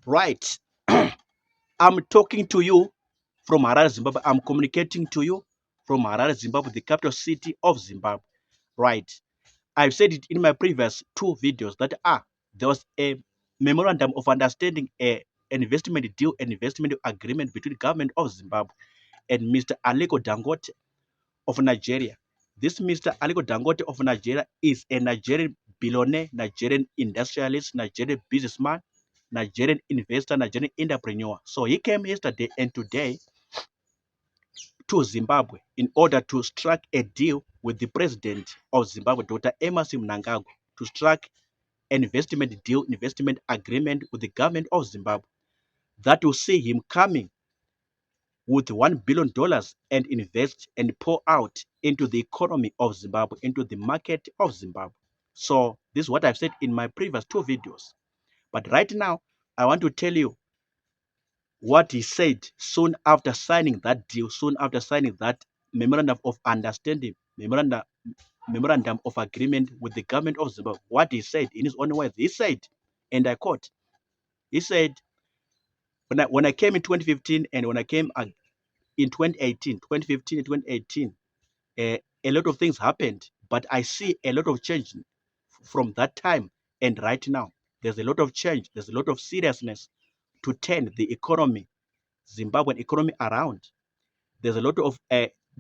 Right. I'm talking to you from Harare, Zimbabwe. I'm communicating to you from Harare, Zimbabwe, the capital city of Zimbabwe. Right. I've said it in my previous two videos that there was a memorandum of understanding, an investment deal, an investment agreement between the government of Zimbabwe and Mr. Aliko Dangote of Nigeria. This Mr. Aliko Dangote of Nigeria is a Nigerian billionaire, Nigerian industrialist, Nigerian businessman, Nigerian investor, Nigerian entrepreneur. So he came yesterday and today to Zimbabwe in order to strike a deal with the president of Zimbabwe, Dr. Emmerson Mnangagwa, to strike an investment deal, investment agreement with the government of Zimbabwe that will see him coming with $1 billion and invest and pour out into the economy of Zimbabwe, into the market of Zimbabwe. So this is what I've said in my previous two videos. But right now, I want to tell you what he said soon after signing that deal, soon after signing that memorandum of understanding, memorandum of agreement with the government of Zimbabwe. What he said in his own words, he said, and I quote, he said, when I came in 2015 and when I came in 2018, 2015 and 2018, a lot of things happened, but I see a lot of change from that time and right now. There's a lot of change. There's a lot of seriousness to turn the economy, Zimbabwean economy around. There's a lot of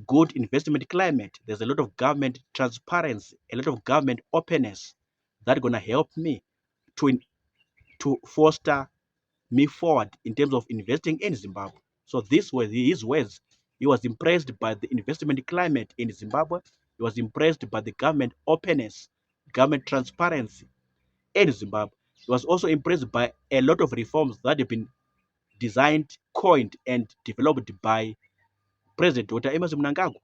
good investment climate. There's a lot of government transparency, a lot of government openness that's gonna help me to to foster me forward in terms of investing in Zimbabwe. So this was his words. He was impressed by the investment climate in Zimbabwe. He was impressed by the government openness, government transparency in Zimbabwe. He was also impressed by a lot of reforms that have been designed, coined, and developed by President Dr. Emmerson Mnangagwa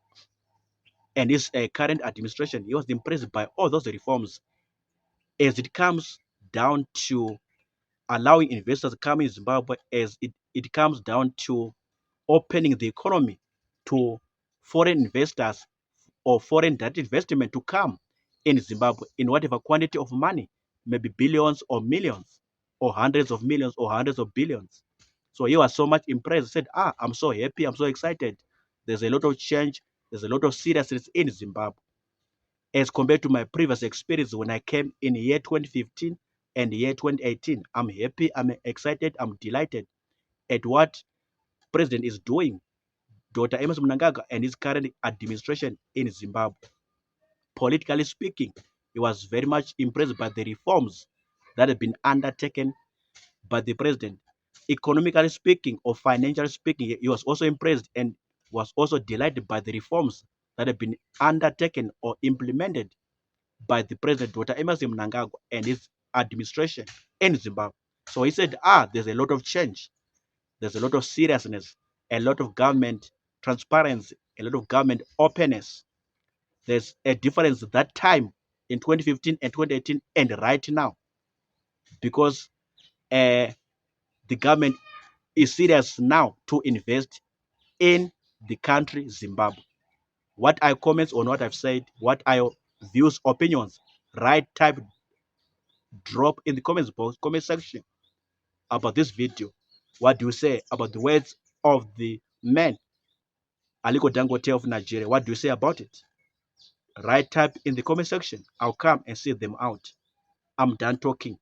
and his current administration. He was impressed by all those reforms as it comes down to allowing investors to come in Zimbabwe, as it comes down to opening the economy to foreign investors or foreign direct investment to come in Zimbabwe in whatever quantity of money, maybe billions or millions or hundreds of millions or hundreds of billions. So he was so much impressed. He said, I'm so happy, I'm so excited. There's a lot of change, there's a lot of seriousness in Zimbabwe as compared to my previous experience when I came in year 2015 and year 2018. I'm happy, I'm excited, I'm delighted at what President is doing, Dr. Emmerson Mnangagwa and his current administration in Zimbabwe. Politically speaking, he was very much impressed by the reforms that have been undertaken by the president. Economically speaking or financially speaking, he was also impressed and was also delighted by the reforms that have been undertaken or implemented by the president, Dr. Emmerson Mnangagwa, and his administration in Zimbabwe. So he said, there's a lot of change, there's a lot of seriousness, a lot of government transparency, a lot of government openness. There's a difference at that time in 2015 and 2018 and right now because uh, the government is serious now to invest in the country Zimbabwe. What are your comments on what I've said? What are your views, opinions? Right type drop in the comments box, comment section about this video. What do you say about the words of the man Aliko Dangote of Nigeria? What do you say about it? Right type in the comment section. I'll come and see them out. I'm done talking.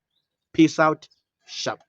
Peace out. Sharp.